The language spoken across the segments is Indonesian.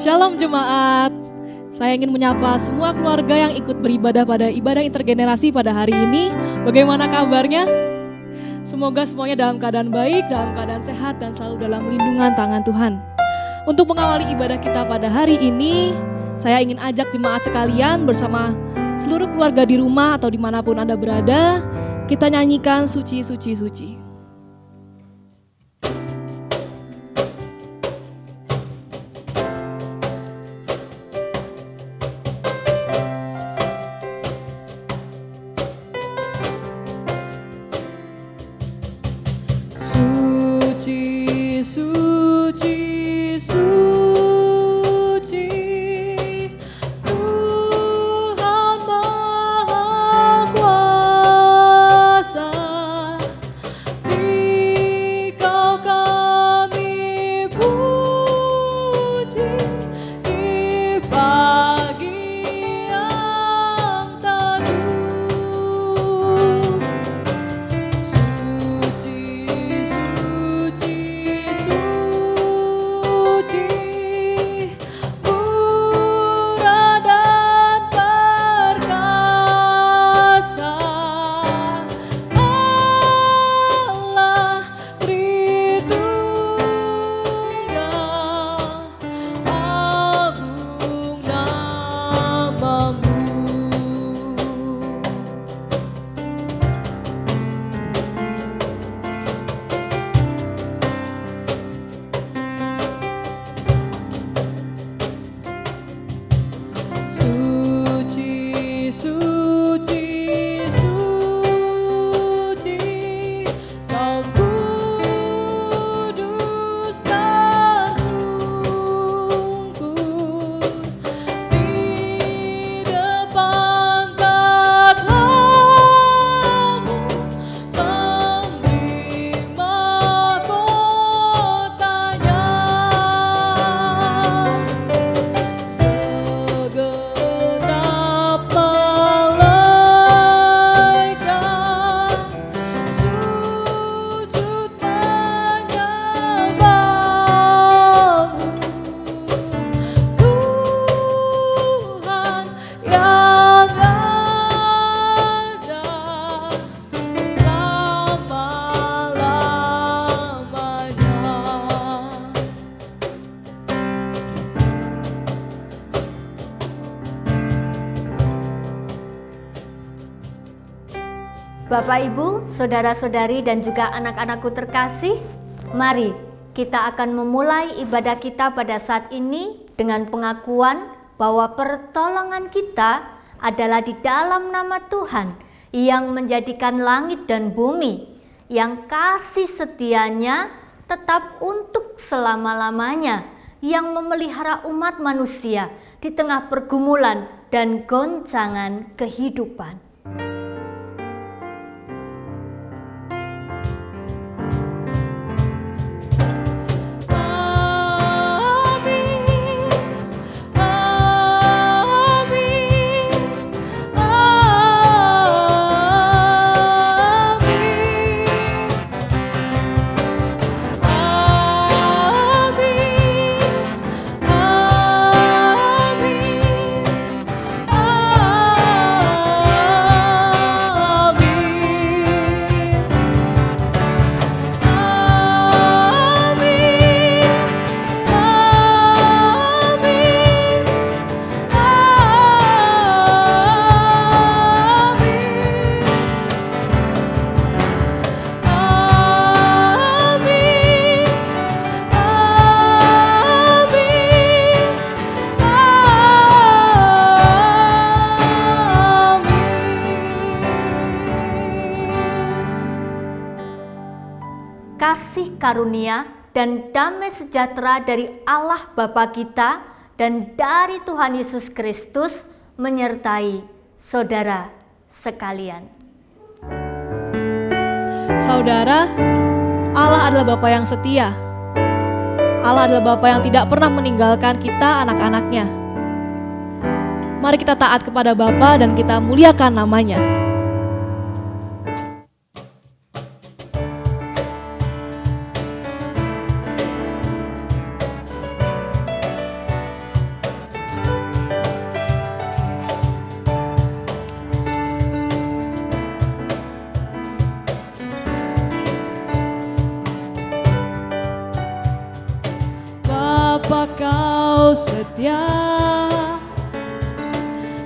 Shalom jemaat. Saya ingin menyapa semua keluarga yang ikut beribadah pada ibadah intergenerasi pada hari ini. Bagaimana kabarnya? Semoga semuanya dalam keadaan baik, dalam keadaan sehat, dan selalu dalam lindungan tangan Tuhan. Untuk mengawali ibadah kita pada hari ini, saya ingin ajak jemaat sekalian bersama seluruh keluarga di rumah atau dimanapun Anda berada, kita nyanyikan Suci, Suci, Suci. Bapak, Ibu, saudara-saudari dan juga anak-anakku terkasih, mari kita akan memulai ibadah kita pada saat ini dengan pengakuan bahwa pertolongan kita adalah di dalam nama Tuhan yang menjadikan langit dan bumi, yang kasih setianya tetap untuk selama-lamanya, yang memelihara umat manusia di tengah pergumulan dan goncangan kehidupan. Kasih karunia dan damai sejahtera dari Allah Bapa kita dan dari Tuhan Yesus Kristus menyertai saudara sekalian. Saudara, Allah adalah Bapa yang setia. Allah adalah Bapa yang tidak pernah meninggalkan kita anak-anaknya. Mari kita taat kepada Bapa dan kita muliakan namanya. Betapa kau setia,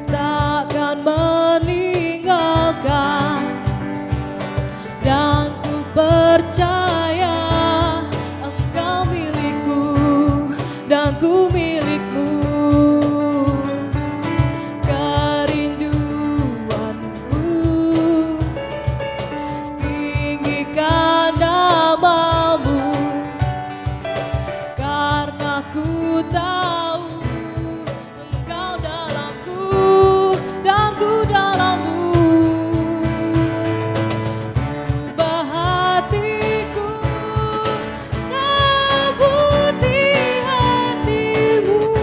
takkan meninggalkan, dan ku percaya Engkau milikku dan ku milikmu. Kerinduanku tinggikan namamu, karena ku tahu Engkau dalamku dan ku dalammu. Ubah hatiku seperti hatimu,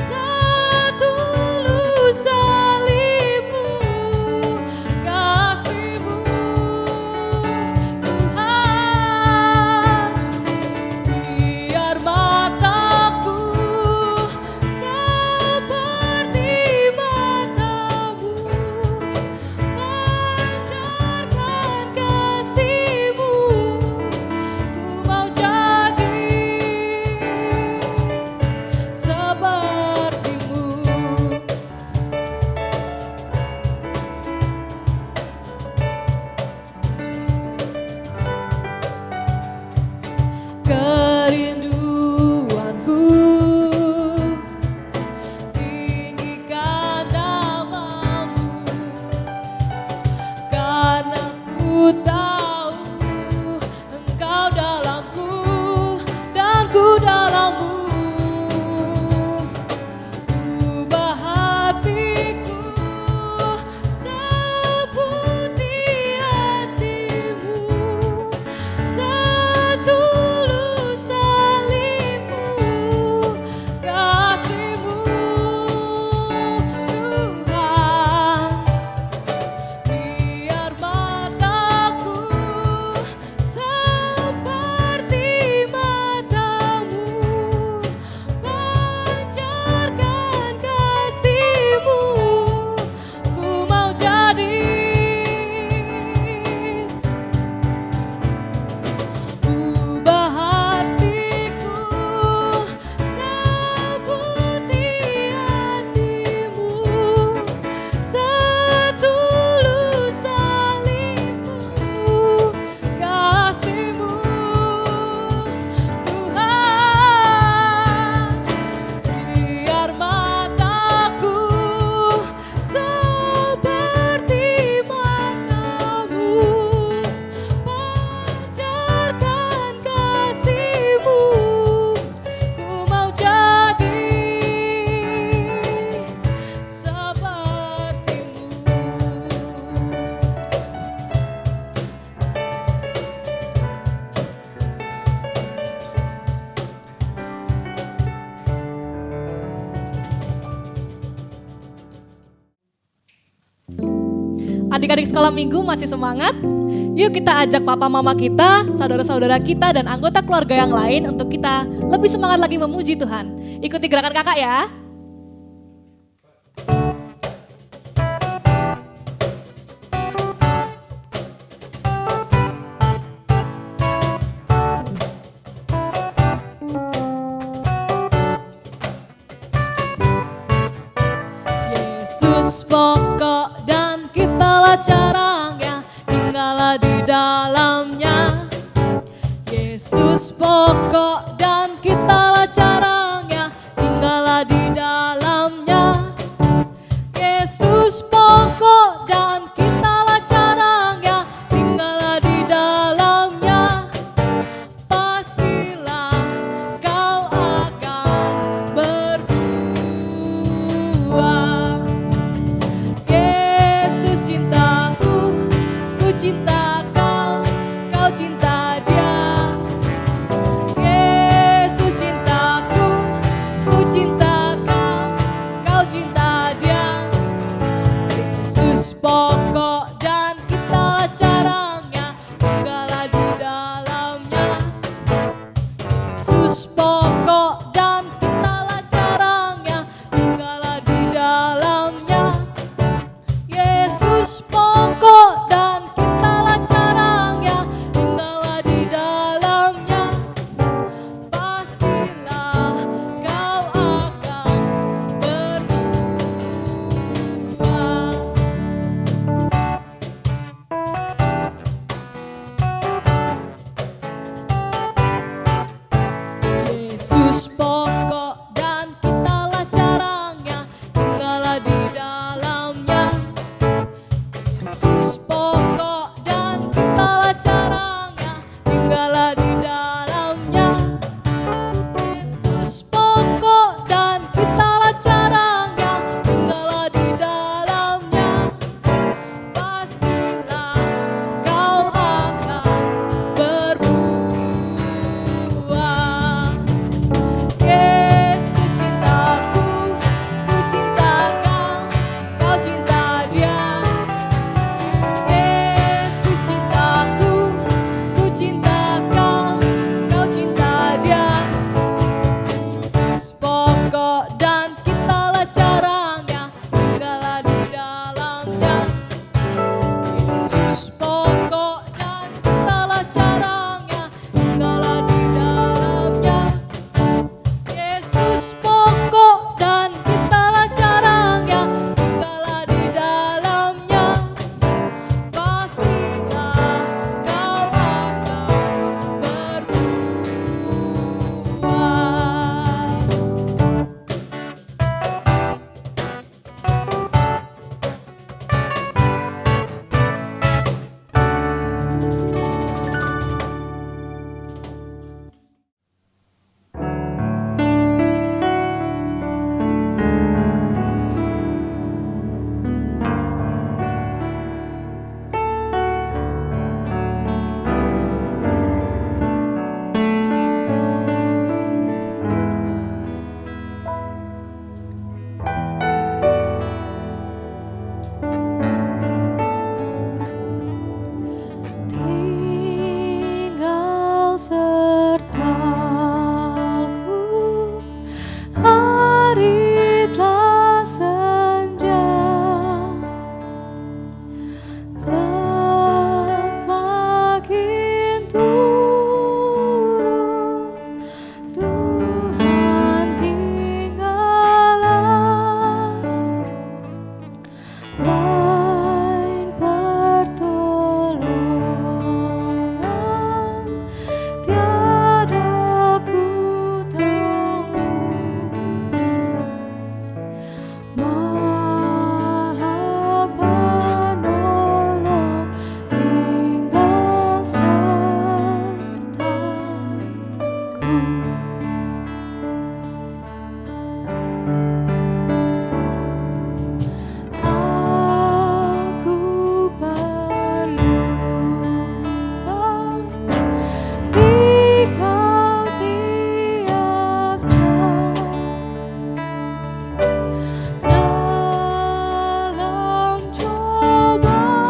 setulus salibmu, kasihmu Tuhan. Biar mataku seperti matamu, pancarkan kasihmu, ku mau jadi sepertimu. Kerinduanku tinggikan namamu, karena ku tahu Engkau dalamku dan ku dalammu. Ubah hatiku seperti hatimu, setulus salibmu, kasihmu Tuhan. Biar mataku seperti matamu, pancarkan kasihmu, ku mau jadi. Ubah hatiku seperti hatimu, setulus salibmu, kasihmu Tuhan. Biar mataku seperti matamu, pancarkan kasihmu, ku mau jadi sepertimu. Adik-adik sekolah minggu masih semangat? Yuk kita ajak papa mama kita, saudara-saudara kita, dan anggota keluarga yang lain untuk kita lebih semangat lagi memuji Tuhan. Ikuti gerakan kakak ya. Yesus pokok dan kitalah caranya, tinggallah di dalamnya. Yesus pokok dan kitalah caranya, tinggallah di dalamnya. Yesus pokok dan kitalah caranya, tinggallah di dalamnya. Pastilah kau akan berbuah. Yesus cintaku, ku cinta kau, kau cinta Dia. Yesus cinta Yesus pokok dan kitalah caranya, tinggallah di dalamnya. Yesus pokok dan kitalah caranya, tinggallah di dalamnya. Yesus pokok dan kitalah caranya, tinggallah di dalamnya. Pastilah kau akan berbuah. Yesus cintaku, ku cinta kau, kau cinta dia. Yesus cintaku, ku cinta kau, kau cinta dia. Yesus pokok dan kitalah caranya, tinggallah di dalamnya. Yesus pokok dan kitalah caranya, tinggallah di dalamnya. Yesus pokok dan kitalah caranya, tinggallah di dalamnya. Pastilah kau akan berbuah. Tinggal sertaku, hari telah senja, gelap makin turun, Tuhan tinggallah, lain pertolongan tiada ku temui. Maha penolong tinggal sertaku. Aku berluka di kau tiap jam, dalam cobaan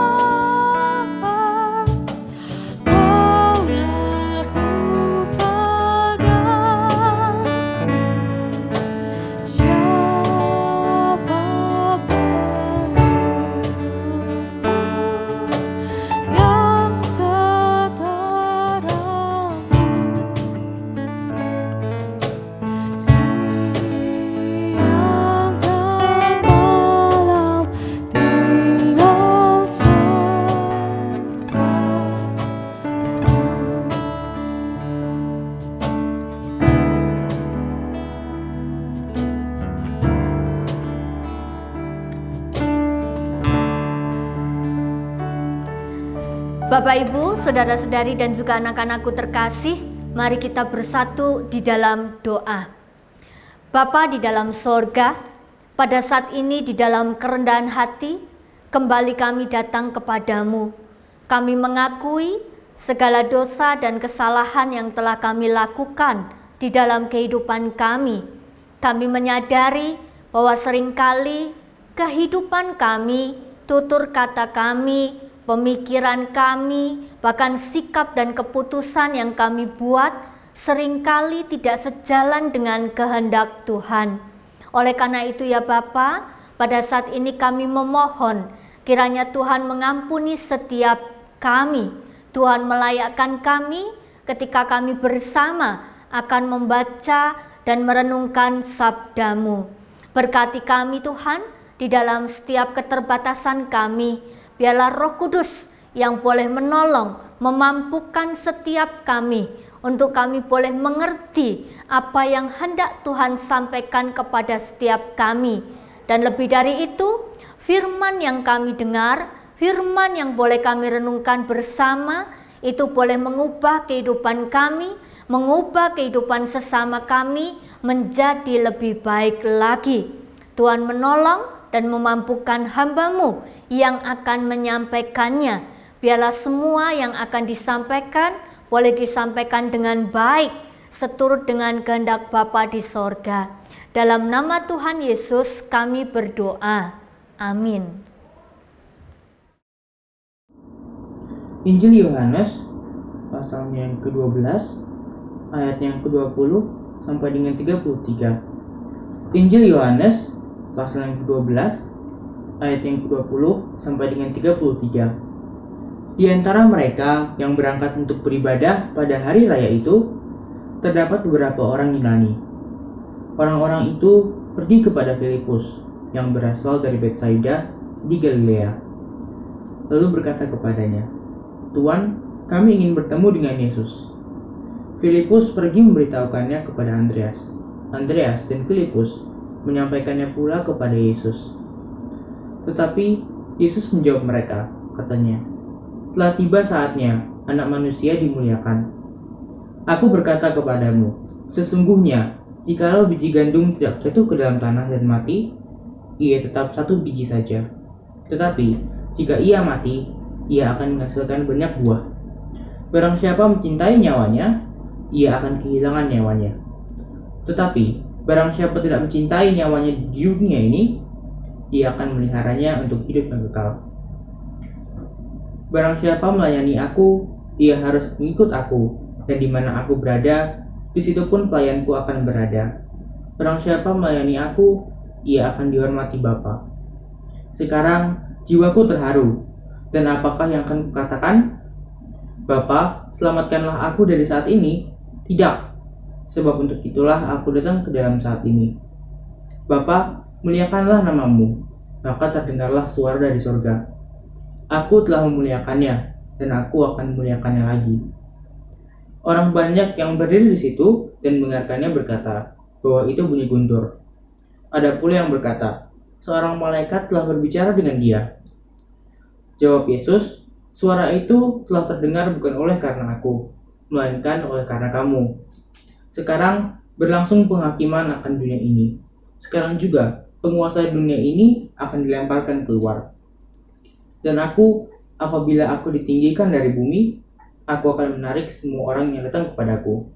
maulah ku pegang. Siapa penuntun yang setaramu, siang dan malam tinggal sertaku. Bapak Ibu, saudara-saudari dan juga anak-anakku terkasih, mari kita bersatu di dalam doa. Bapa di dalam sorga, pada saat ini di dalam kerendahan hati, kembali kami datang kepadamu. Kami mengakui segala dosa dan kesalahan yang telah kami lakukan di dalam kehidupan kami. Kami menyadari bahwa seringkali kehidupan kami, tutur kata kami, pemikiran kami, bahkan sikap dan keputusan yang kami buat seringkali tidak sejalan dengan kehendak Tuhan. Oleh karena itu ya Bapa, pada saat ini kami memohon kiranya Tuhan mengampuni setiap kami. Tuhan melayakkan kami ketika kami bersama akan membaca dan merenungkan sabda-Mu. Berkati kami Tuhan di dalam setiap keterbatasan kami. Biarlah Roh Kudus yang boleh menolong, memampukan setiap kami untuk kami boleh mengerti apa yang hendak Tuhan sampaikan kepada setiap kami. Dan lebih dari itu, firman yang kami dengar, firman yang boleh kami renungkan bersama, itu boleh mengubah kehidupan kami, mengubah kehidupan sesama kami menjadi lebih baik lagi. Tuhan menolong dan memampukan hamba-Mu yang akan menyampaikannya. Biarlah semua yang akan disampaikan boleh disampaikan dengan baik, seturut dengan kehendak Bapa di sorga. Dalam nama Tuhan Yesus kami berdoa. Amin. Injil Yohanes pasalnya yang ke-12 ayat yang ke-20 sampai dengan 33. Injil Yohanes pasal yang ke-12 ayat yang ke-20 sampai dengan 33. Di antara mereka yang berangkat untuk beribadah pada hari raya itu, terdapat beberapa orang Yunani. Orang-orang itu pergi kepada Filipus yang berasal dari Betsaida di Galilea. Lalu berkata kepadanya, "Tuan, kami ingin bertemu dengan Yesus." Filipus pergi memberitahukannya kepada Andreas. Andreas dan Filipus menyampaikannya pula kepada Yesus. Tetapi Yesus menjawab mereka, katanya, "Telah tiba saatnya Anak Manusia dimuliakan. Aku berkata kepadamu, sesungguhnya jikalau biji gandum tidak jatuh ke dalam tanah dan mati, ia tetap satu biji saja. Tetapi jika ia mati, ia akan menghasilkan banyak buah. Barang siapa mencintai nyawanya, ia akan kehilangan nyawanya. Tetapi barang siapa tidak mencintai nyawanya di dunia ini, ia akan meliharanya untuk hidup yang kekal. Barang siapa melayani aku, ia harus mengikut aku, dan di mana aku berada, di situ pun pelayanku akan berada. Barang siapa melayani aku, ia akan dihormati Bapa. Sekarang jiwaku terharu, dan apakah yang akan kukatakan? Bapa, selamatkanlah aku dari saat ini. Tidak, sebab untuk itulah aku datang ke dalam saat ini. Bapa, muliakanlah namamu. Maka terdengarlah suara dari surga. Aku telah memuliakannya, dan aku akan memuliakannya lagi. Orang banyak yang berdiri di situ dan mendengarkannya berkata bahwa itu bunyi guntur. Ada pula yang berkata, seorang malaikat telah berbicara dengan dia. Jawab Yesus, suara itu telah terdengar bukan oleh karena aku, melainkan oleh karena kamu. Sekarang berlangsung penghakiman akan dunia ini. Sekarang juga penguasa dunia ini akan dilemparkan keluar. Dan aku, apabila aku ditinggikan dari bumi, aku akan menarik semua orang yang datang kepadaku.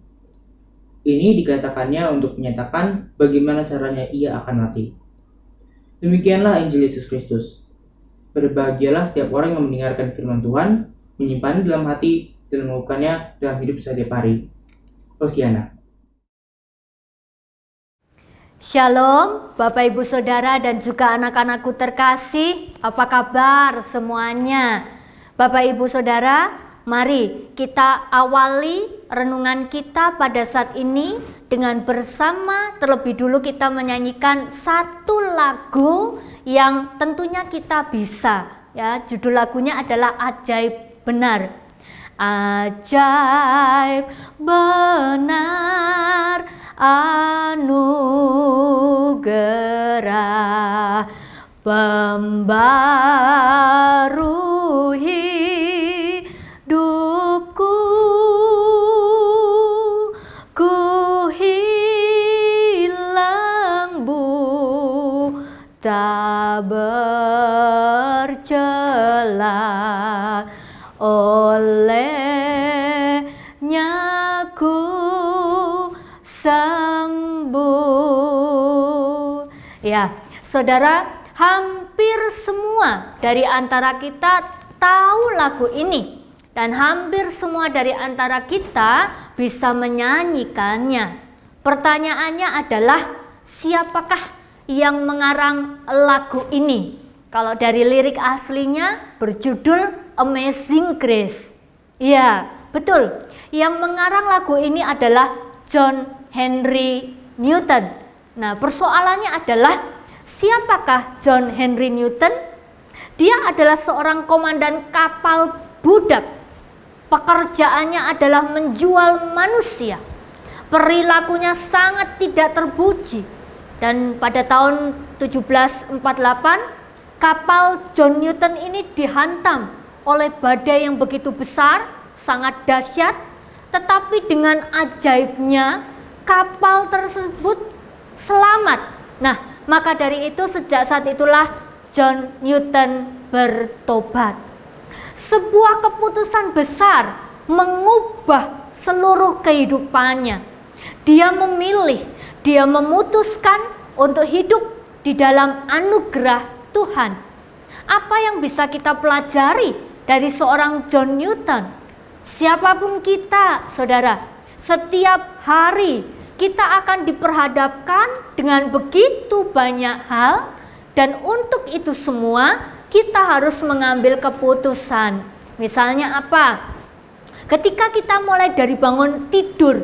Ini dikatakannya untuk menyatakan bagaimana caranya ia akan mati. Demikianlah Injil Yesus Kristus. Berbahagialah setiap orang yang mendengarkan firman Tuhan, menyimpannya dalam hati, dan melakukannya dalam hidup setiap hari. Hosiana. Shalom Bapak Ibu Saudara dan juga anak-anakku terkasih, apa kabar semuanya? Bapak Ibu Saudara, mari kita awali renungan kita pada saat ini dengan bersama terlebih dulu kita menyanyikan satu lagu yang tentunya kita bisa. Ya, judul lagunya adalah Ajaib Benar. Ajaib benar anugerah pembaru hidupku, ku hilang buta bercela, olehnya ku sembuh. Ya, saudara, hampir semua dari antara kita tahu lagu ini, dan hampir semua dari antara kita bisa menyanyikannya. Pertanyaannya adalah, siapakah yang mengarang lagu ini? Kalau dari lirik aslinya berjudul Amazing Grace. Ya, betul. Yang mengarang lagu ini adalah John Henry Newton. Nah, persoalannya adalah, siapakah John Henry Newton? Dia adalah seorang komandan kapal budak pekerjaannya adalah menjual manusia. Perilakunya sangat tidak terpuji. Dan pada tahun 1748, kapal John Newton ini dihantam oleh badai yang begitu besar, sangat dahsyat. Tetapi dengan ajaibnya, kapal tersebut selamat. Nah, maka dari itu sejak saat itulah John Newton bertobat. Sebuah keputusan besar mengubah seluruh kehidupannya. Dia memilih, dia memutuskan untuk hidup di dalam anugerah Tuhan. Apa yang bisa kita pelajari dari seorang John Newton? Siapapun kita, saudara, setiap hari kita akan diperhadapkan dengan begitu banyak hal, dan untuk itu semua kita harus mengambil keputusan. Misalnya apa? Ketika kita mulai dari bangun tidur,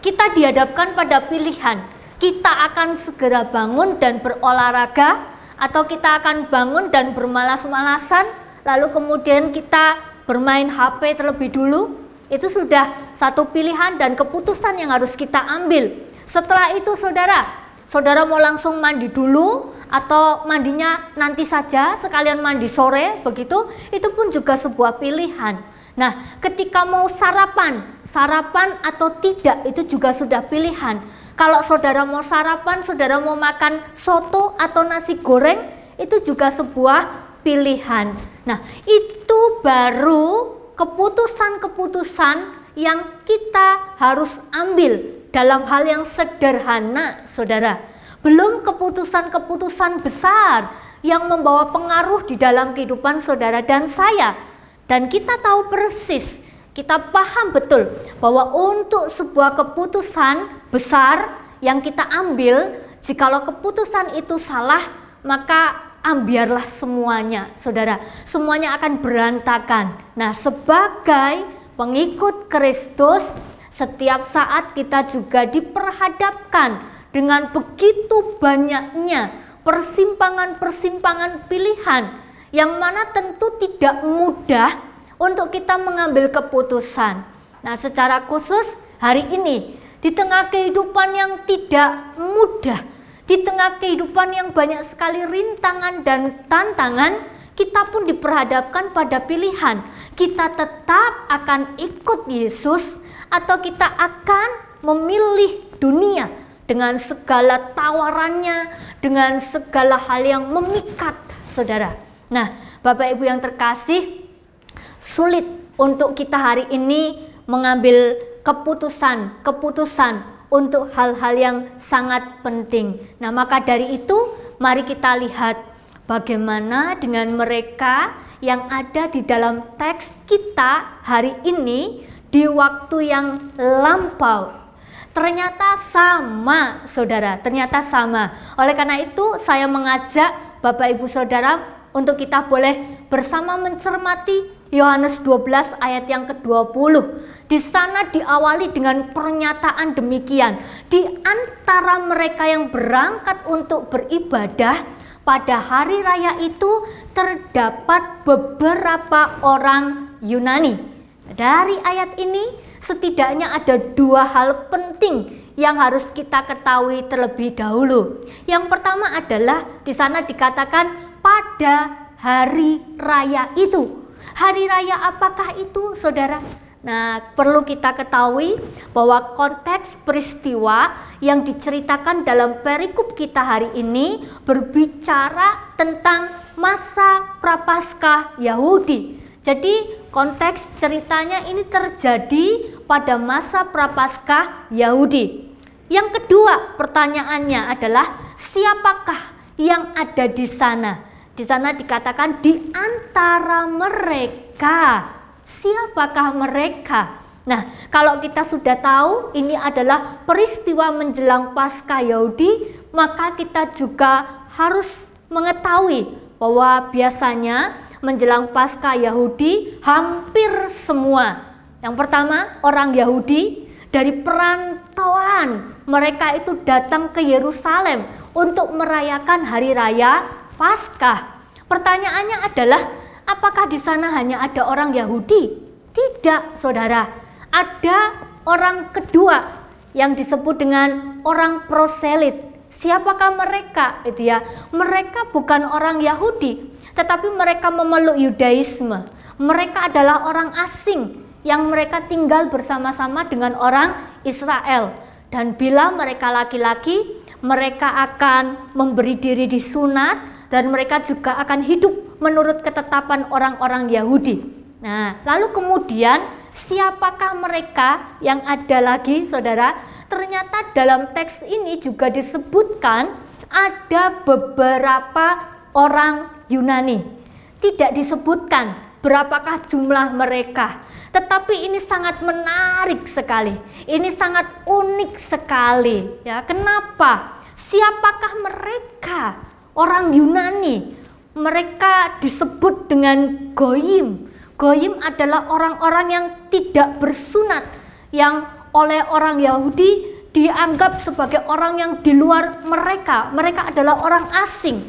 kita dihadapkan pada pilihan. Kita akan segera bangun dan berolahraga, atau kita akan bangun dan bermalas-malasan, lalu kemudian kita bermain HP terlebih dulu. Itu sudah satu pilihan dan keputusan yang harus kita ambil. Setelah itu saudara mau langsung mandi dulu, atau mandinya nanti saja sekalian mandi sore begitu, itu pun juga sebuah pilihan. Nah, ketika mau sarapan atau tidak, itu juga sudah pilihan. Kalau saudara mau sarapan, saudara mau makan soto atau nasi goreng, itu juga sebuah pilihan. Nah, itu baru keputusan-keputusan yang kita harus ambil dalam hal yang sederhana, saudara. Belum keputusan-keputusan besar yang membawa pengaruh di dalam kehidupan saudara dan saya. Dan kita tahu persis, kita paham betul bahwa untuk sebuah keputusan besar yang kita ambil, jikalau keputusan itu salah, maka ambiarlah semuanya, saudara. Semuanya akan berantakan. Nah, sebagai pengikut Kristus, setiap saat kita juga diperhadapkan dengan begitu banyaknya persimpangan-persimpangan pilihan, yang mana tentu tidak mudah untuk kita mengambil keputusan. Nah, secara khusus hari ini, di tengah kehidupan yang tidak mudah, di tengah kehidupan yang banyak sekali rintangan dan tantangan, kita pun diperhadapkan pada pilihan. Kita tetap akan ikut Yesus, atau kita akan memilih dunia dengan segala tawarannya, dengan segala hal yang memikat, saudara. Nah, Bapak Ibu yang terkasih, sulit untuk kita hari ini mengambil keputusan untuk hal-hal yang sangat penting. Nah, maka dari itu mari kita lihat bagaimana dengan mereka yang ada di dalam teks kita hari ini di waktu yang lampau. Ternyata sama, saudara, ternyata sama. Oleh karena itu saya mengajak Bapak Ibu Saudara untuk kita boleh bersama mencermati Yohanes 12 ayat yang ke-20. Di sana diawali dengan pernyataan demikian. Di antara mereka yang berangkat untuk beribadah pada hari raya itu terdapat beberapa orang Yunani. Dari ayat ini setidaknya ada dua hal penting yang harus kita ketahui terlebih dahulu. Yang pertama adalah di sana dikatakan pada hari raya itu. Hari raya apakah itu, saudara? Nah, perlu kita ketahui bahwa konteks peristiwa yang diceritakan dalam perikop kita hari ini berbicara tentang masa Prapaskah Yahudi. Jadi konteks ceritanya ini terjadi pada masa Prapaskah Yahudi. Yang kedua pertanyaannya adalah siapakah yang ada di sana? Di sana dikatakan di antara mereka. Siapakah mereka? Nah, kalau kita sudah tahu ini adalah peristiwa menjelang Paskah Yahudi, maka kita juga harus mengetahui bahwa biasanya menjelang Paskah Yahudi hampir semua. Yang pertama, orang Yahudi dari perantauan, mereka itu datang ke Yerusalem untuk merayakan hari raya Paskah. Pertanyaannya adalah, apakah di sana hanya ada orang Yahudi? Tidak, saudara. Ada orang kedua yang disebut dengan orang proselit. Siapakah mereka? Itu ya. Mereka bukan orang Yahudi, tetapi mereka memeluk Yudaisme. Mereka adalah orang asing yang mereka tinggal bersama-sama dengan orang Israel. Dan bila mereka laki-laki, mereka akan memberi diri disunat dan mereka juga akan hidup menurut ketetapan orang-orang Yahudi. Nah, lalu kemudian siapakah mereka yang ada lagi, saudara? Ternyata dalam teks ini juga disebutkan ada beberapa orang Yunani. Tidak disebutkan berapakah jumlah mereka, tetapi ini sangat menarik sekali. Ini sangat unik sekali. Ya, kenapa? Siapakah mereka? Orang Yunani. Mereka disebut dengan goyim. Goyim adalah orang-orang yang tidak bersunat, yang oleh orang Yahudi dianggap sebagai orang yang di luar mereka. Mereka adalah orang asing.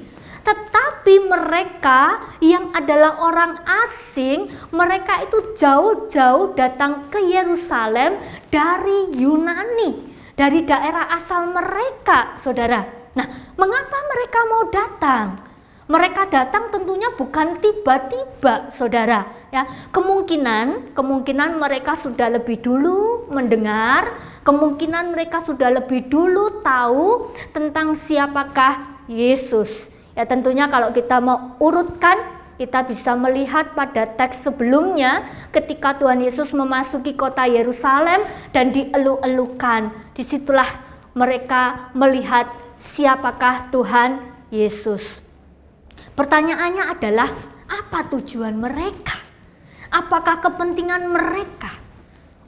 Tetapi mereka yang adalah orang asing, mereka itu jauh-jauh datang ke Yerusalem dari Yunani, dari daerah asal mereka, saudara. Nah, mengapa mereka mau datang? Mereka datang tentunya bukan tiba-tiba, saudara. Ya, kemungkinan mereka sudah lebih dulu mendengar, kemungkinan mereka sudah lebih dulu tahu tentang siapakah Yesus. Ya, tentunya kalau kita mau urutkan, kita bisa melihat pada teks sebelumnya ketika Tuhan Yesus memasuki kota Yerusalem dan dielu-elukan. Disitulah mereka melihat siapakah Tuhan Yesus. Pertanyaannya adalah, apa tujuan mereka? Apakah kepentingan mereka?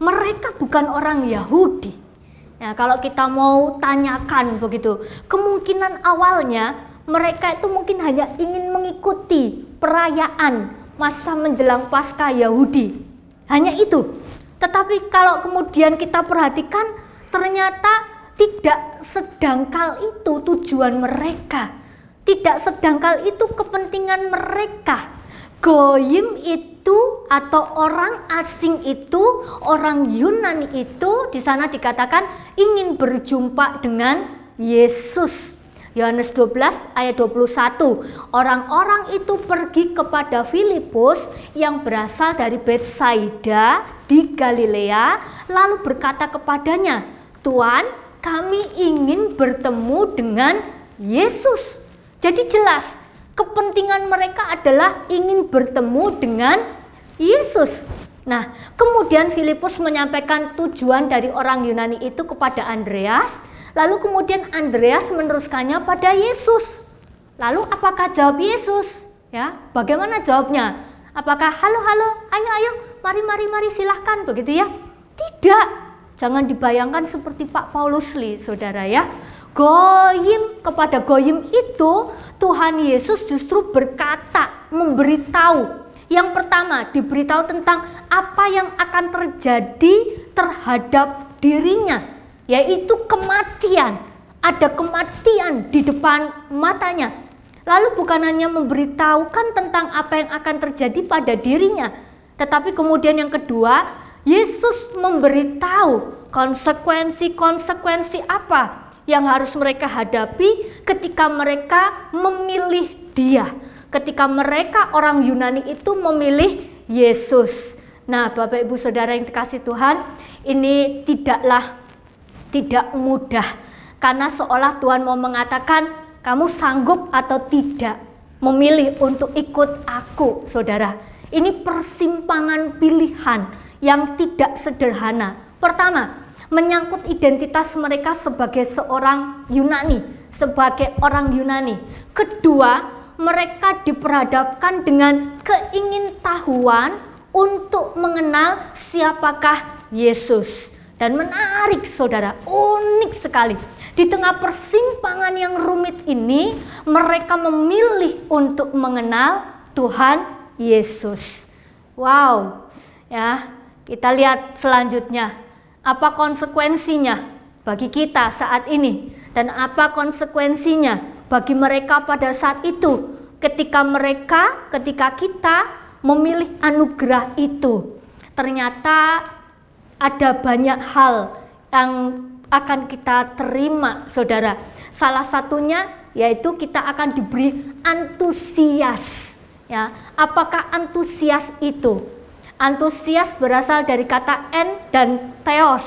Mereka bukan orang Yahudi. Ya, kalau kita mau tanyakan begitu, kemungkinan awalnya mereka itu mungkin hanya ingin mengikuti perayaan masa menjelang Paskah Yahudi. Hanya itu. Tetapi kalau kemudian kita perhatikan, ternyata tidak sedangkal itu tujuan mereka. Tidak sedangkal itu kepentingan mereka. Goyim itu atau orang asing itu, orang Yunani itu di sana dikatakan ingin berjumpa dengan Yesus. Yohanes 12 ayat 21. Orang-orang itu pergi kepada Filipus yang berasal dari Betsaida di Galilea, lalu berkata kepadanya, "Tuan, kami ingin bertemu dengan Yesus." Jadi jelas, kepentingan mereka adalah ingin bertemu dengan Yesus. Nah, kemudian Filipus menyampaikan tujuan dari orang Yunani itu kepada Andreas, lalu kemudian Andreas meneruskannya pada Yesus. Lalu apakah jawab Yesus? Ya, bagaimana jawabnya? Apakah halo, ayo, mari silahkan begitu ya? Tidak. Jangan dibayangkan seperti Pak Paulus Lee, saudara ya. Goyim, kepada goyim itu Tuhan Yesus justru berkata, memberitahu. Yang pertama, diberitahu tentang apa yang akan terjadi terhadap dirinya, yaitu kematian. Ada kematian di depan matanya. Lalu bukan hanya memberitahukan tentang apa yang akan terjadi pada dirinya, tetapi kemudian yang kedua, Yesus memberitahu konsekuensi-konsekuensi apa yang harus mereka hadapi ketika mereka memilih Dia, ketika mereka orang Yunani itu memilih Yesus. Nah, Bapak Ibu Saudara yang dikasihi Tuhan, ini tidak mudah, karena seolah Tuhan mau mengatakan, kamu sanggup atau tidak memilih untuk ikut aku, saudara. Ini persimpangan pilihan yang tidak sederhana. Pertama, menyangkut identitas mereka sebagai seorang Yunani, sebagai orang Yunani. Kedua, mereka diperhadapkan dengan keingintahuan untuk mengenal siapakah Yesus. Dan menarik, saudara, unik sekali. Di tengah persimpangan yang rumit ini, mereka memilih untuk mengenal Tuhan Yesus. Wow, ya, kita lihat selanjutnya. Apa konsekuensinya bagi kita saat ini, dan apa konsekuensinya bagi mereka pada saat itu ketika kita memilih anugerah itu. ternyata ada banyak hal yang akan kita terima, saudara. Salah satunya yaitu kita akan diberi antusias. Ya, apakah antusias itu? Antusias berasal dari kata en dan theos,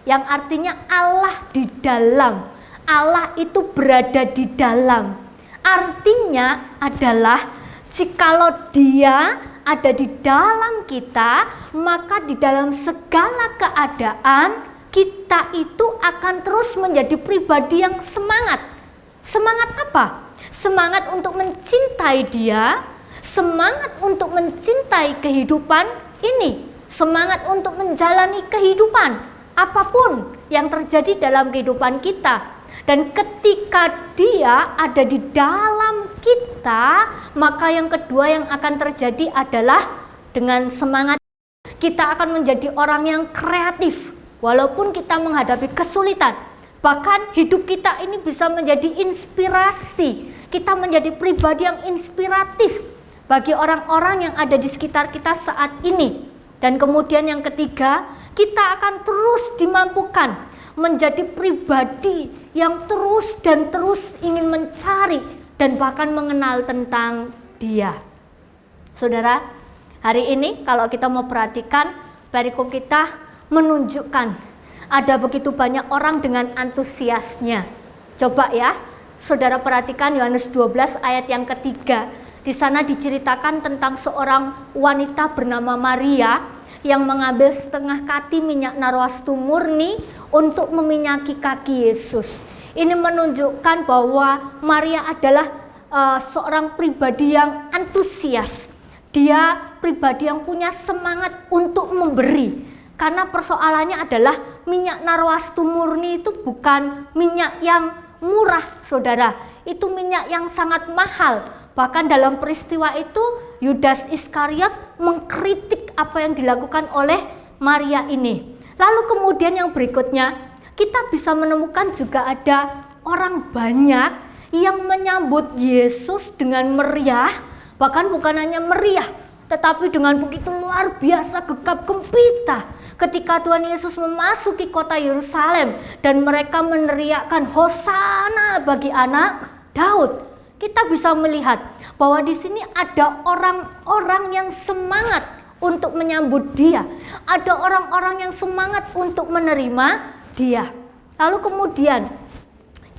yang artinya Allah di dalam. Allah itu berada di dalam. Artinya adalah jikalau Dia ada di dalam kita, maka di dalam segala keadaan kita itu akan terus menjadi pribadi yang semangat. Semangat apa? Semangat untuk mencintai Dia, semangat untuk mencintai kehidupan ini, semangat untuk menjalani kehidupan apapun yang terjadi dalam kehidupan kita. Dan ketika Dia ada di dalam kita, maka yang kedua yang akan terjadi adalah dengan semangat kita akan menjadi orang yang kreatif walaupun kita menghadapi kesulitan. Bahkan hidup kita ini bisa menjadi inspirasi. Kita menjadi pribadi yang inspiratif bagi orang-orang yang ada di sekitar kita saat ini. Dan kemudian yang ketiga, kita akan terus dimampukan menjadi pribadi yang terus dan terus ingin mencari dan bahkan mengenal tentang Dia. Saudara, hari ini kalau kita mau perhatikan, perikop kita menunjukkan ada begitu banyak orang dengan antusiasnya. Coba ya, saudara perhatikan Yohanes 12 ayat yang ketiga. Di sana diceritakan tentang seorang wanita bernama Maria yang mengambil setengah kati minyak narwastu murni untuk meminyaki kaki Yesus. Ini menunjukkan bahwa Maria adalah seorang pribadi yang antusias. Dia pribadi yang punya semangat untuk memberi. Karena persoalannya adalah minyak narwastu murni itu bukan minyak yang murah, saudara. Itu minyak yang sangat mahal. Bahkan dalam peristiwa itu Yudas Iskariot mengkritik apa yang dilakukan oleh Maria ini. Lalu kemudian yang berikutnya, kita bisa menemukan juga ada orang banyak yang menyambut Yesus dengan meriah. Bahkan bukan hanya meriah, tetapi dengan begitu luar biasa gegap gempita ketika Tuhan Yesus memasuki kota Yerusalem dan mereka meneriakkan Hosana bagi anak Daud. Kita bisa melihat bahwa di sini ada orang-orang yang semangat untuk menyambut Dia. Ada orang-orang yang semangat untuk menerima Dia. Lalu kemudian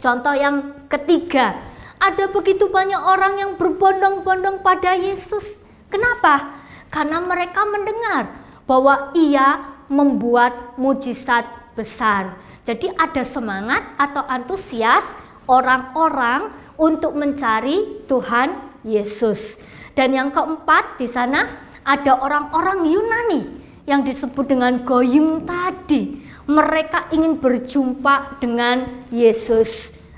contoh yang ketiga, ada begitu banyak orang yang berbondong-bondong pada Yesus. Kenapa? Karena mereka mendengar bahwa Ia membuat mujizat besar. Jadi ada semangat atau antusias orang-orang untuk mencari Tuhan Yesus. Dan yang keempat, di sana ada orang-orang Yunani yang disebut dengan Goyim tadi. Mereka ingin berjumpa dengan Yesus.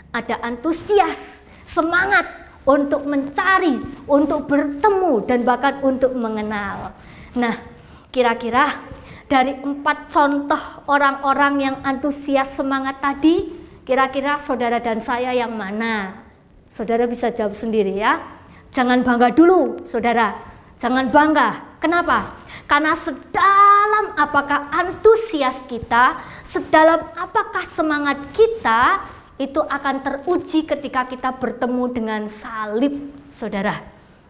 Ada antusias, semangat untuk mencari, untuk bertemu, dan bahkan untuk mengenal. Nah, kira-kira dari 4 contoh orang-orang yang antusias semangat tadi, kira-kira saudara dan saya yang mana? Saudara bisa jawab sendiri ya. Jangan bangga dulu, saudara. Jangan bangga. Kenapa? Karena sedalam apakah antusias kita, sedalam apakah semangat kita, itu akan teruji ketika kita bertemu dengan salib, saudara.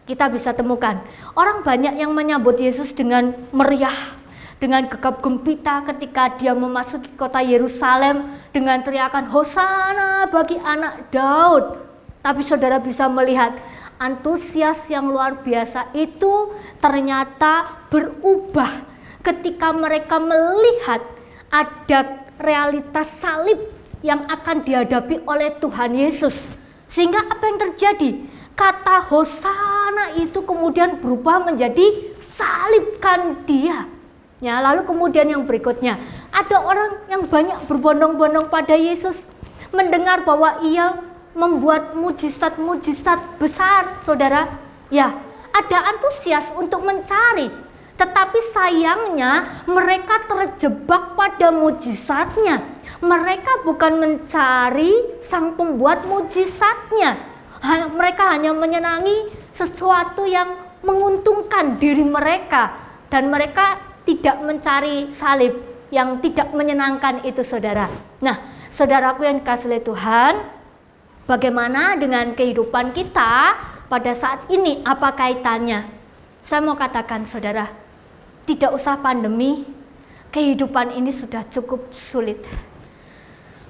Kita bisa temukan orang banyak yang menyambut Yesus dengan meriah, dengan gegap gempita ketika Dia memasuki kota Yerusalem dengan teriakan Hosana bagi anak Daud. Tapi saudara bisa melihat antusias yang luar biasa itu ternyata berubah ketika mereka melihat ada realitas salib yang akan dihadapi oleh Tuhan Yesus. Sehingga apa yang terjadi? Kata Hosana itu kemudian berubah menjadi salibkan Dia. Ya, lalu kemudian yang berikutnya, ada orang yang banyak berbondong-bondong pada Yesus, mendengar bahwa Ia membuat mujizat-mujizat besar, saudara. Ya, ada antusias untuk mencari. Tetapi sayangnya mereka terjebak pada mujizatnya. Mereka bukan mencari sang pembuat mujizatnya. Mereka hanya menyenangi sesuatu yang menguntungkan diri mereka. Dan mereka tidak mencari salib yang tidak menyenangkan itu, saudara. Nah, saudaraku yang dikasihi oleh Tuhan, bagaimana dengan kehidupan kita pada saat ini? Apa kaitannya? Saya mau katakan, saudara, tidak usah pandemi, kehidupan ini sudah cukup sulit.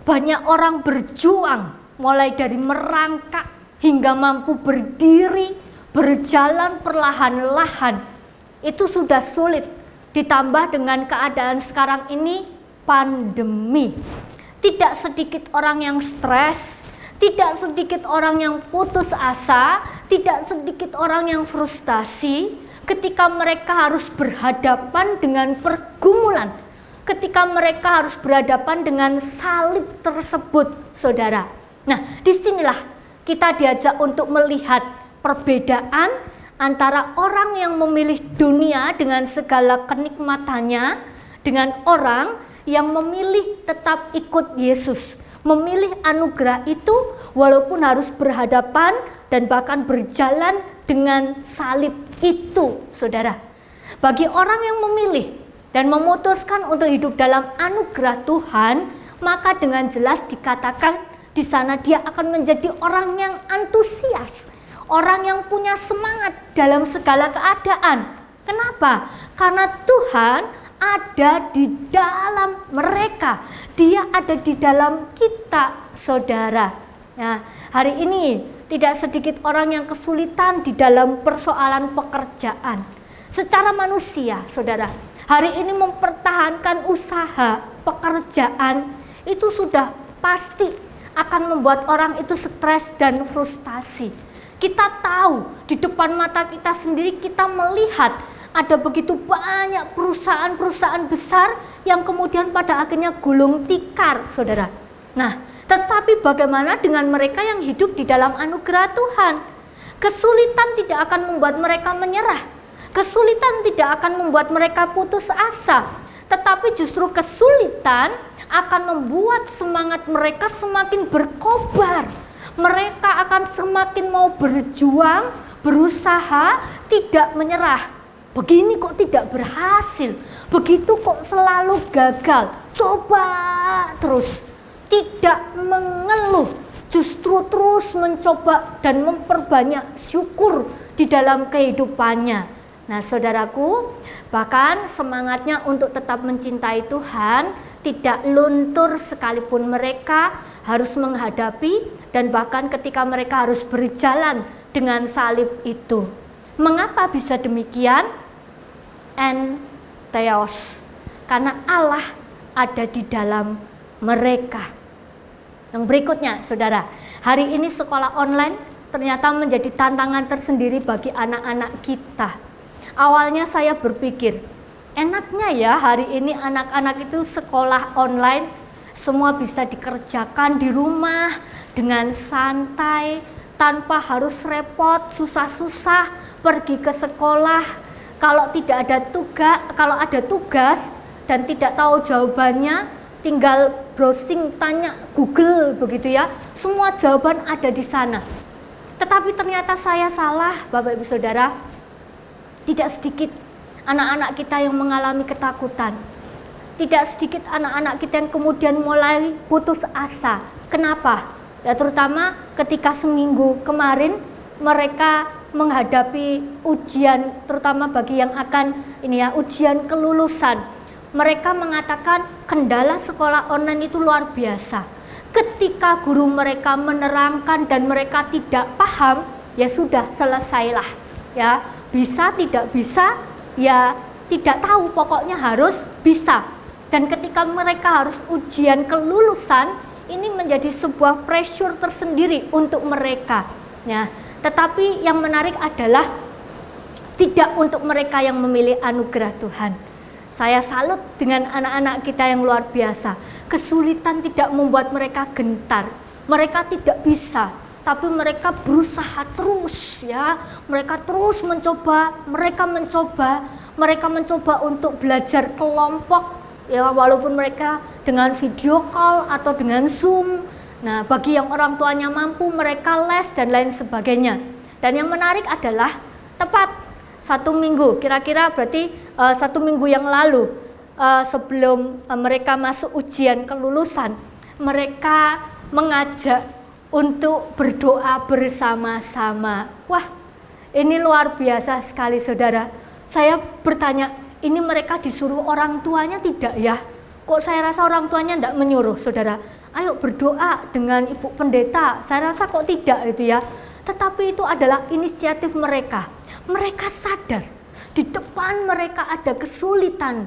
Banyak orang berjuang, mulai dari merangkak hingga mampu berdiri, berjalan perlahan-lahan. Itu sudah sulit. Ditambah dengan keadaan sekarang ini, pandemi. Tidak sedikit orang yang stres, tidak sedikit orang yang putus asa, tidak sedikit orang yang frustasi ketika mereka harus berhadapan dengan pergumulan, ketika mereka harus berhadapan dengan salib tersebut, saudara. Nah, disinilah kita diajak untuk melihat perbedaan antara orang yang memilih dunia dengan segala kenikmatannya dengan orang yang memilih tetap ikut Yesus, memilih anugerah itu walaupun harus berhadapan dan bahkan berjalan dengan salib itu, saudara. Bagi orang yang memilih dan memutuskan untuk hidup dalam anugerah Tuhan, maka dengan jelas dikatakan di sana dia akan menjadi orang yang antusias, orang yang punya semangat dalam segala keadaan. Kenapa? Karena Tuhan ada di dalam mereka, Dia ada di dalam kita, saudara. Nah, hari ini tidak sedikit orang yang kesulitan di dalam persoalan pekerjaan. Secara manusia, saudara, hari ini mempertahankan usaha, pekerjaan, itu sudah pasti akan membuat orang itu stres dan frustasi. Kita tahu, di depan mata kita sendiri kita melihat ada begitu banyak perusahaan-perusahaan besar yang kemudian pada akhirnya gulung tikar, saudara. Nah, tetapi bagaimana dengan mereka yang hidup di dalam anugerah Tuhan? Kesulitan tidak akan membuat mereka menyerah. Kesulitan tidak akan membuat mereka putus asa, tetapi justru kesulitan akan membuat semangat mereka semakin berkobar. Mereka akan semakin mau berjuang, berusaha, tidak menyerah. Begini kok tidak berhasil, begitu kok selalu gagal. Coba terus, tidak mengeluh, justru terus mencoba dan memperbanyak syukur di dalam kehidupannya. Nah, saudaraku, bahkan semangatnya untuk tetap mencintai Tuhan tidak luntur sekalipun mereka harus menghadapi dan bahkan ketika mereka harus berjalan dengan salib itu. Mengapa bisa demikian? Theos, karena Allah ada di dalam mereka. Yang berikutnya, saudara, hari ini sekolah online ternyata menjadi tantangan tersendiri bagi anak-anak kita. Awalnya saya berpikir, enaknya ya hari ini anak-anak itu sekolah online, semua bisa dikerjakan di rumah dengan santai, tanpa harus repot, susah-susah pergi ke sekolah. Kalau ada tugas dan tidak tahu jawabannya, tinggal browsing, tanya Google begitu ya. Semua jawaban ada di sana. Tetapi ternyata saya salah, Bapak Ibu Saudara. Tidak sedikit anak-anak kita yang mengalami ketakutan. Tidak sedikit anak-anak kita yang kemudian mulai putus asa. Kenapa? Ya, terutama ketika seminggu kemarin mereka menghadapi ujian, terutama bagi yang akan ujian kelulusan. Mereka mengatakan kendala sekolah online itu luar biasa. Ketika guru mereka menerangkan dan mereka tidak paham, ya sudah, selesailah. Ya, bisa tidak bisa, ya tidak tahu, pokoknya harus bisa. Dan ketika mereka harus ujian kelulusan, ini menjadi sebuah pressure tersendiri untuk mereka. Ya, tetapi yang menarik adalah tidak untuk mereka yang memilih anugerah Tuhan. Saya salut dengan anak-anak kita yang luar biasa. Kesulitan tidak membuat mereka gentar. Mereka tidak bisa, tapi mereka berusaha terus ya. Mereka terus mencoba, mereka mencoba untuk belajar kelompok ya, walaupun mereka dengan video call atau dengan Zoom. Nah, bagi yang orang tuanya mampu, mereka les dan lain sebagainya. Dan yang menarik adalah tepat 1 minggu, kira-kira berarti 1 minggu yang lalu, sebelum mereka masuk ujian kelulusan, mereka mengajak untuk berdoa bersama-sama. Wah, ini luar biasa sekali saudara. Saya bertanya, ini mereka disuruh orang tuanya tidak ya? Kok saya rasa orang tuanya tidak menyuruh saudara? Ayo berdoa dengan ibu pendeta. Saya rasa kok tidak gitu ya. Tetapi itu adalah inisiatif mereka. Mereka sadar di depan mereka ada kesulitan.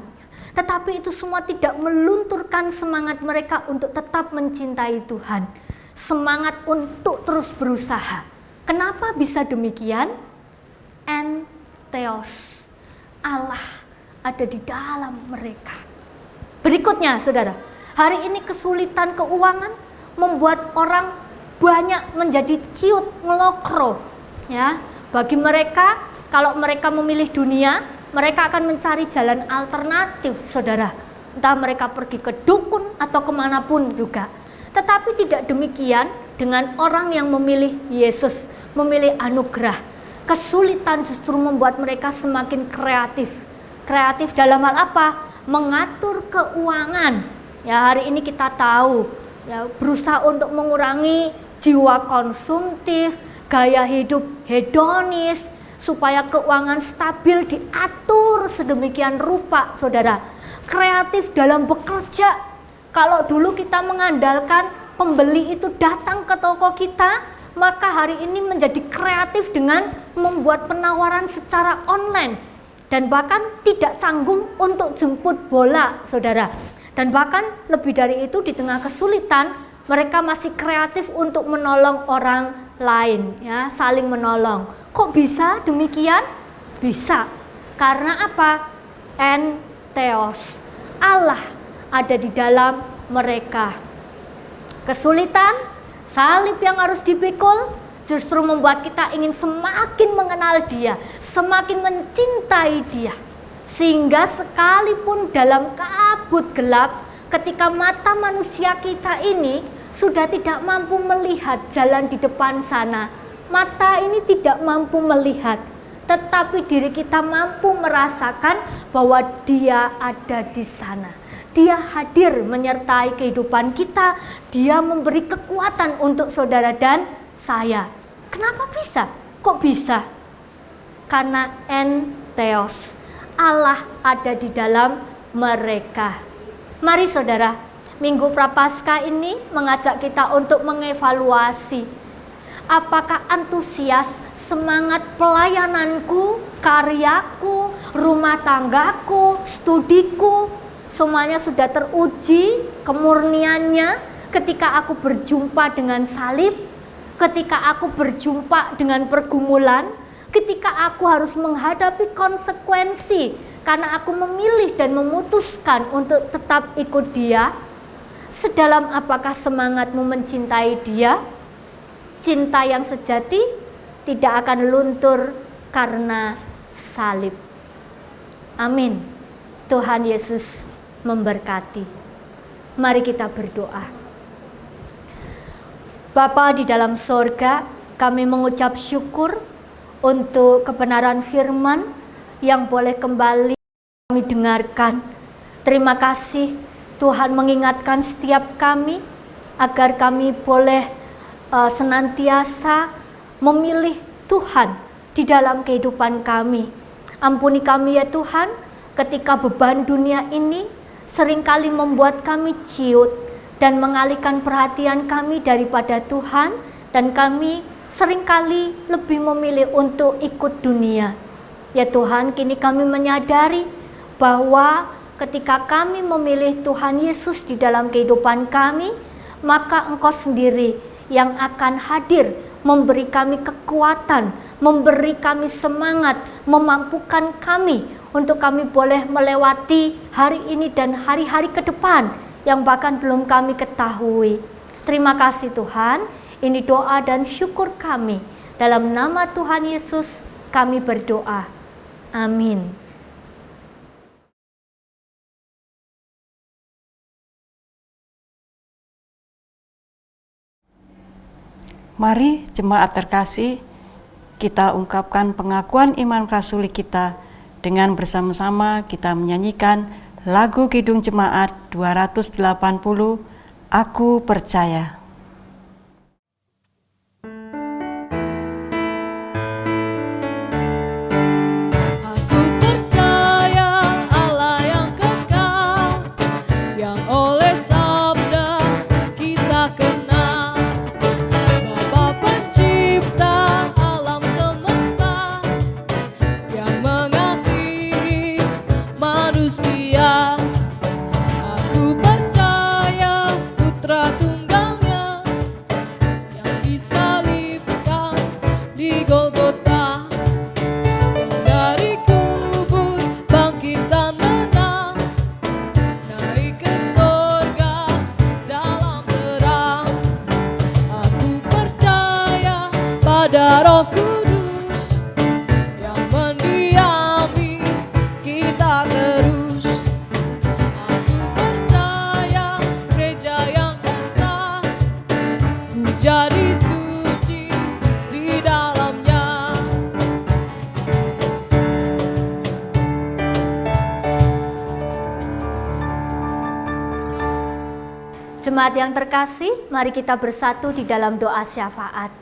Tetapi itu semua tidak melunturkan semangat mereka untuk tetap mencintai Tuhan. Semangat untuk terus berusaha. Kenapa bisa demikian? Theos, Allah ada di dalam mereka. Berikutnya saudara, hari ini kesulitan keuangan membuat orang banyak menjadi ciut ngelokro. Ya, bagi mereka, kalau mereka memilih dunia, mereka akan mencari jalan alternatif saudara. Entah mereka pergi ke dukun atau kemanapun juga. Tetapi tidak demikian dengan orang yang memilih Yesus, memilih anugerah. Kesulitan justru membuat mereka semakin kreatif. Kreatif dalam hal apa? Mengatur keuangan. Ya, hari ini kita tahu, ya, berusaha untuk mengurangi jiwa konsumtif, gaya hidup hedonis, supaya keuangan stabil diatur sedemikian rupa, saudara. Kreatif dalam bekerja. Kalau dulu kita mengandalkan pembeli itu datang ke toko kita, maka hari ini menjadi kreatif dengan membuat penawaran secara online. Dan bahkan tidak canggung untuk jemput bola, saudara. Dan bahkan lebih dari itu, di tengah kesulitan, mereka masih kreatif untuk menolong orang lain, ya, saling menolong. Kok bisa demikian? Bisa. Karena apa? Theos, Allah ada di dalam mereka. Kesulitan, salib yang harus dipikul justru membuat kita ingin semakin mengenal Dia, semakin mencintai Dia. Sehingga sekalipun dalam kabut gelap, ketika mata manusia kita ini sudah tidak mampu melihat jalan di depan sana, mata ini tidak mampu melihat, tetapi diri kita mampu merasakan bahwa Dia ada di sana. Dia hadir menyertai kehidupan kita. Dia memberi kekuatan untuk saudara dan saya. Kenapa bisa? Kok bisa? Karena Theos, Allah ada di dalam mereka. Mari saudara, Minggu Prapaskah ini mengajak kita untuk mengevaluasi apakah antusias, semangat pelayananku, karyaku, rumah tanggaku, studiku, semuanya sudah teruji kemurniannya ketika aku berjumpa dengan salib, ketika aku berjumpa dengan pergumulan, ketika aku harus menghadapi konsekuensi karena aku memilih dan memutuskan untuk tetap ikut Dia. Sedalam apakah semangatmu mencintai Dia? Cinta yang sejati tidak akan luntur karena salib. Amin. Tuhan Yesus memberkati. Mari kita berdoa. Bapa di dalam sorga, kami mengucap syukur untuk kebenaran firman yang boleh kembali kami dengarkan. Terima kasih Tuhan mengingatkan setiap kami agar kami boleh senantiasa memilih Tuhan di dalam kehidupan kami. Ampuni kami ya Tuhan, ketika beban dunia ini seringkali membuat kami ciut dan mengalihkan perhatian kami daripada Tuhan, dan kami seringkali lebih memilih untuk ikut dunia. Ya Tuhan, kini kami menyadari bahwa ketika kami memilih Tuhan Yesus di dalam kehidupan kami, maka Engkau sendiri yang akan hadir memberi kami kekuatan, memberi kami semangat, memampukan kami untuk kami boleh melewati hari ini dan hari-hari ke depan yang bahkan belum kami ketahui. Terima kasih Tuhan, ini doa dan syukur kami. Dalam nama Tuhan Yesus kami berdoa. Amin. Mari jemaat terkasih, kita ungkapkan pengakuan iman rasuli kita dengan bersama-sama kita menyanyikan lagu Kidung Jemaat 280, Aku Percaya. Pada Roh Kudus yang mendiami kita terus. Aku percaya gereja yang besar, ku jadi suci di dalamnya. Jemaat yang terkasih, mari kita bersatu di dalam doa syafaat.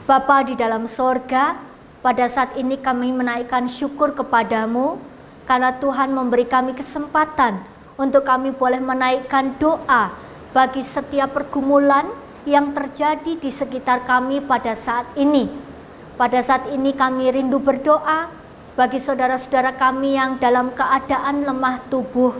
Bapa di dalam sorga, pada saat ini kami menaikkan syukur kepadamu karena Tuhan memberi kami kesempatan untuk kami boleh menaikkan doa bagi setiap pergumulan yang terjadi di sekitar kami pada saat ini. Pada saat ini kami rindu berdoa bagi saudara-saudara kami yang dalam keadaan lemah tubuh,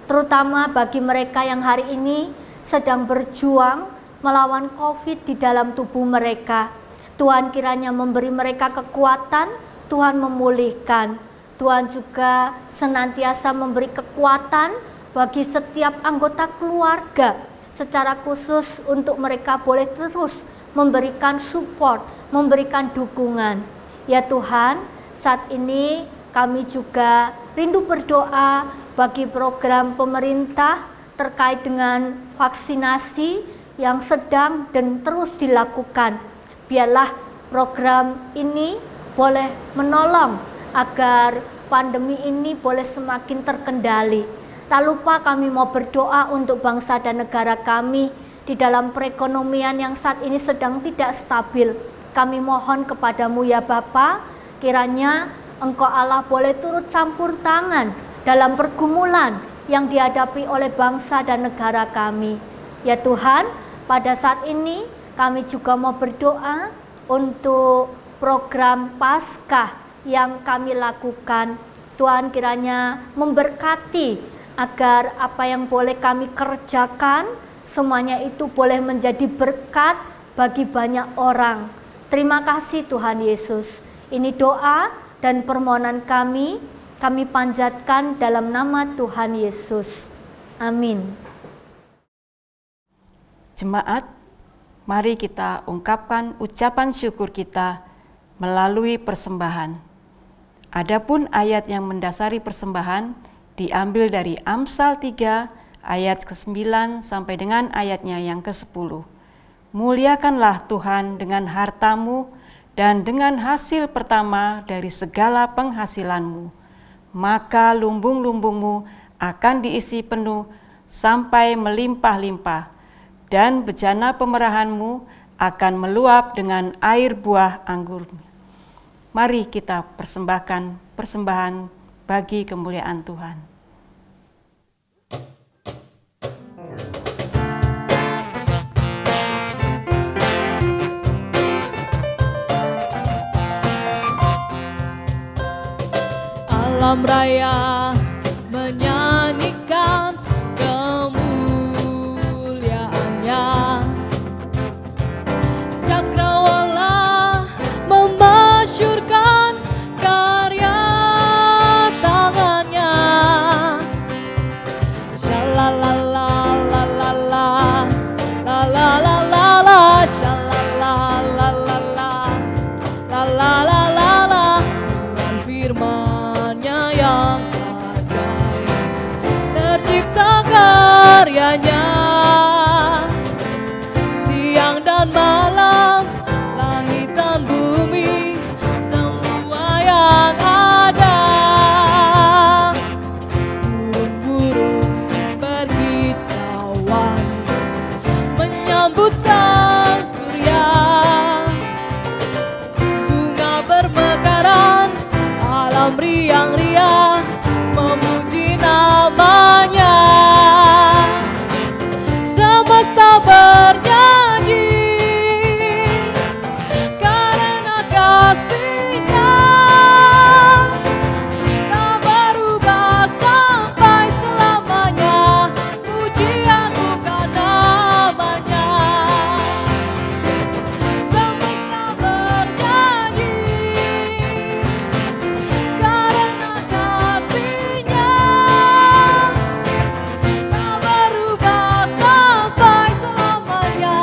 terutama bagi mereka yang hari ini sedang berjuang melawan COVID di dalam tubuh mereka. Tuhan kiranya memberi mereka kekuatan, Tuhan memulihkan. Tuhan juga senantiasa memberi kekuatan bagi setiap anggota keluarga, secara khusus untuk mereka boleh terus memberikan support, memberikan dukungan. Ya Tuhan, saat ini kami juga rindu berdoa bagi program pemerintah terkait dengan vaksinasi yang sedang dan terus dilakukan. Biarlah program ini boleh menolong agar pandemi ini boleh semakin terkendali. Tak lupa kami mau berdoa untuk bangsa dan negara kami di dalam perekonomian yang saat ini sedang tidak stabil. Kami mohon kepadamu ya Bapa, kiranya Engkau Allah boleh turut campur tangan dalam pergumulan yang dihadapi oleh bangsa dan negara kami. Ya Tuhan, pada saat ini kami juga mau berdoa untuk program Paskah yang kami lakukan. Tuhan kiranya memberkati agar apa yang boleh kami kerjakan, semuanya itu boleh menjadi berkat bagi banyak orang. Terima kasih Tuhan Yesus. Ini doa dan permohonan kami panjatkan dalam nama Tuhan Yesus. Amin. Jemaat, mari kita ungkapkan ucapan syukur kita melalui persembahan. Adapun ayat yang mendasari persembahan diambil dari Amsal 3 ayat ke-9 sampai dengan ayatnya yang ke-10. Muliakanlah Tuhan dengan hartamu dan dengan hasil pertama dari segala penghasilanmu, maka lumbung-lumbungmu akan diisi penuh sampai melimpah-limpah, dan bejana pemerahanmu akan meluap dengan air buah anggurnya. Mari kita persembahkan persembahan bagi kemuliaan Tuhan. Alam raya menyanyikan kemuliaannya, cakrawala memasyurkan karya tangannya. Shalalalalala, lalalalala, shalalalalala, lalalalala, dengan firman-Nya yang ajaib, tercipta karyanya. Siang dan malam, langit dan bumi menyambut sang surya. Bunga bermekaran, alam riang-riang memuji namanya. Semesta bernyanyi karena kasih-Nya tak berubah sampai selamanya. Pujian bukan namanya. Semesta bernyanyi karena kasih-Nya tak berubah sampai selamanya.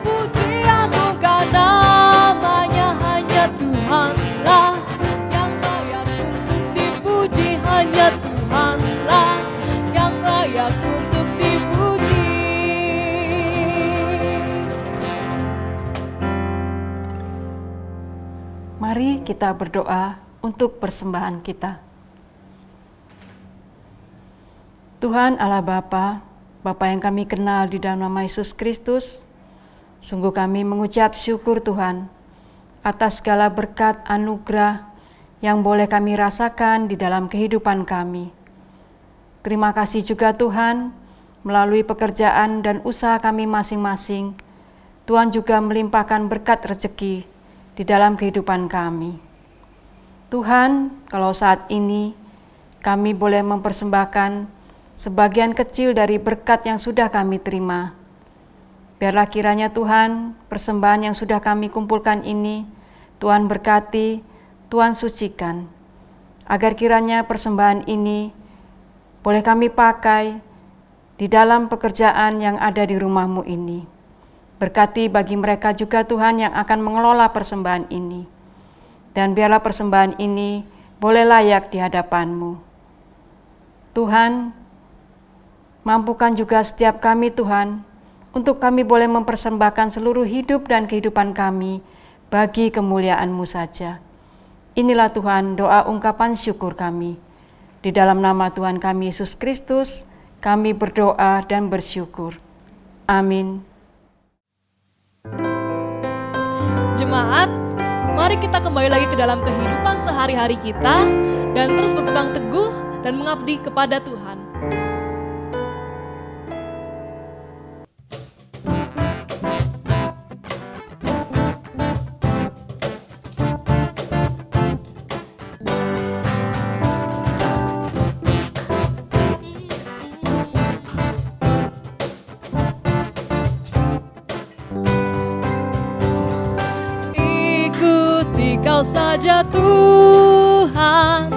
Pujian bukan namanya. Hanya Tuhanlah yang layak untuk dipuji. Hanya Tuhanlah yang layak untuk dipuji. Mari kita berdoa untuk persembahan kita. Tuhan Allah Bapa, Bapa yang kami kenal di dalam nama Yesus Kristus, sungguh kami mengucap syukur Tuhan atas segala berkat anugerah yang boleh kami rasakan di dalam kehidupan kami. Terima kasih juga Tuhan, melalui pekerjaan dan usaha kami masing-masing, Tuhan juga melimpahkan berkat rezeki di dalam kehidupan kami. Tuhan, kalau saat ini kami boleh mempersembahkan sebagian kecil dari berkat yang sudah kami terima, biarlah kiranya Tuhan, persembahan yang sudah kami kumpulkan ini, Tuhan berkati, Tuhan sucikan, agar kiranya persembahan ini boleh kami pakai di dalam pekerjaan yang ada di rumah-Mu ini. Berkati bagi mereka juga Tuhan yang akan mengelola persembahan ini. Dan biarlah persembahan ini boleh layak di hadapan-Mu. Tuhan, mampukan juga setiap kami Tuhan, untuk kami boleh mempersembahkan seluruh hidup dan kehidupan kami bagi kemuliaan-Mu saja. Inilah Tuhan doa ungkapan syukur kami. Di dalam nama Tuhan kami Yesus Kristus, kami berdoa dan bersyukur. Amin. Jemaat, mari kita kembali lagi ke dalam kehidupan sehari-hari kita dan terus berpegang teguh dan mengabdi kepada Tuhan. Kau saja Tuhan,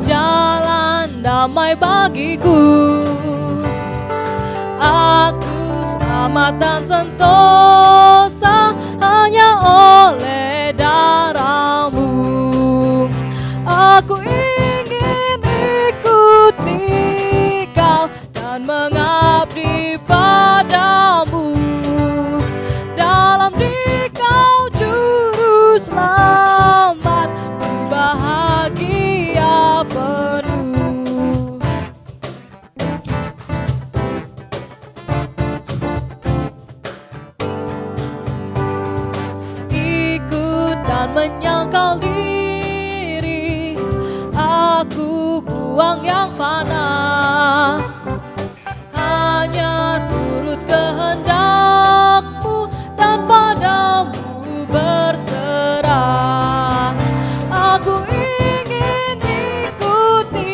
jalan damai bagiku. Aku selamat dan sentosa hanya oleh darah-Mu. Aku ingin ikuti Kau dan mengabdi padamu. Dalam di Kau juru selamat, ku bahagia penuh. Ikut dan menyangkal diri, aku buang yang fana. Hanya turut kehendak-Mu dan padamu berserah. Aku ingin ikuti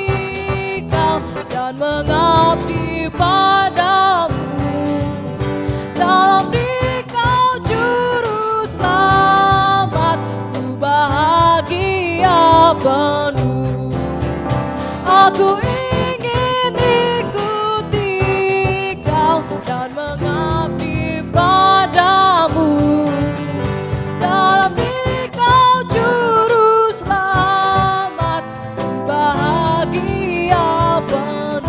Kau dan mengabdi padamu. Dalam di Kau juru selamat, ku bahagia penuh. Aku ingin ikuti Kau dan mengabdi padamu. Dalam di Kau juru selamat, ku bahagia penuh.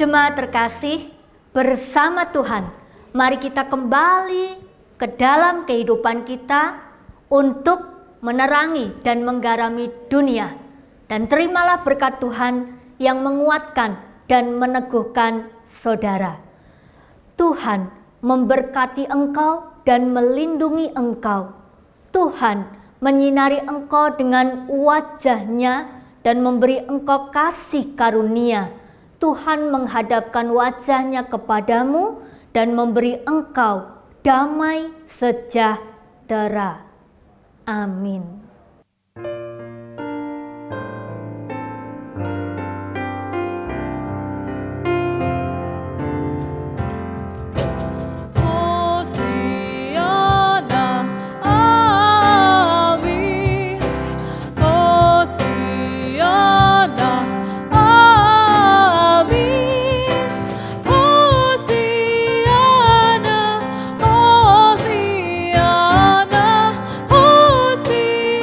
Jemaat terkasih, bersama Tuhan, mari kita kembali ke dalam kehidupan kita untuk menerangi dan menggarami dunia. Dan terimalah berkat Tuhan yang menguatkan dan meneguhkan saudara. Tuhan memberkati engkau dan melindungi engkau. Tuhan menyinari engkau dengan wajah-Nya dan memberi engkau kasih karunia. Tuhan menghadapkan wajah-Nya kepadamu dan memberi engkau damai sejahtera. Amin. Hosiana, amin. Hosiana, amin. Hosiana, Hosiana, Hosiana,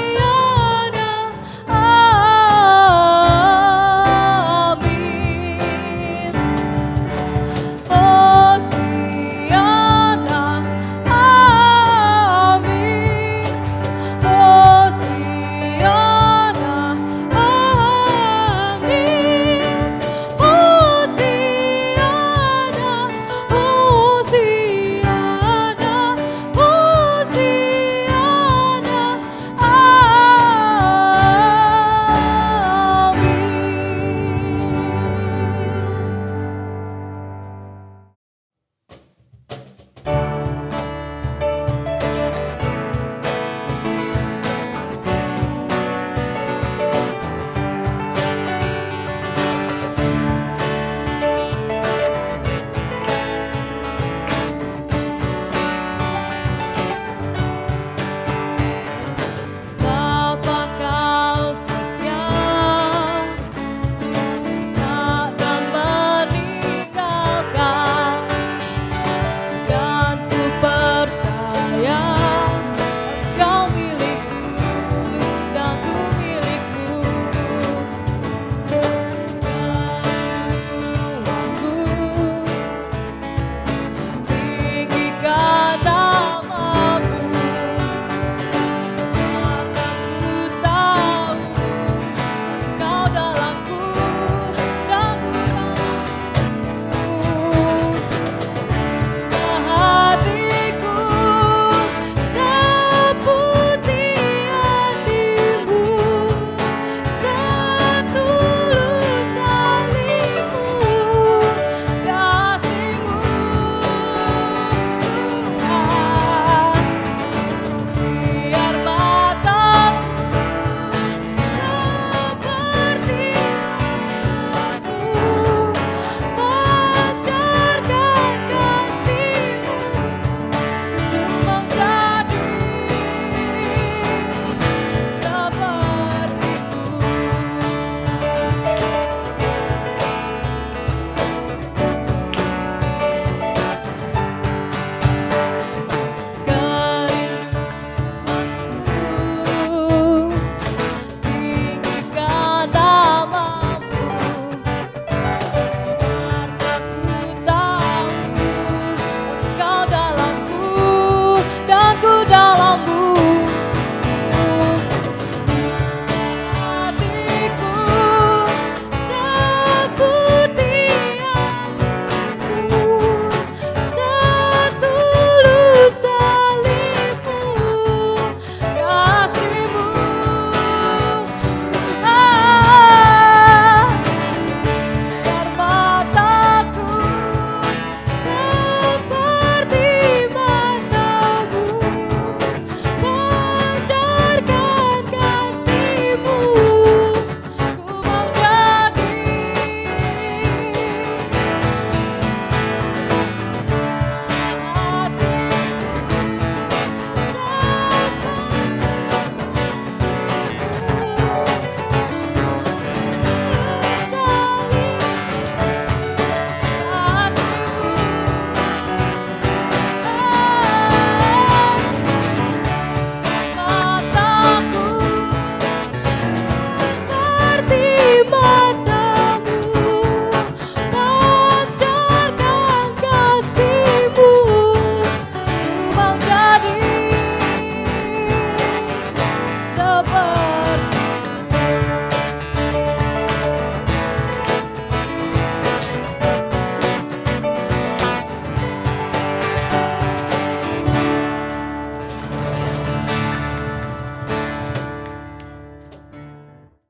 Bapa.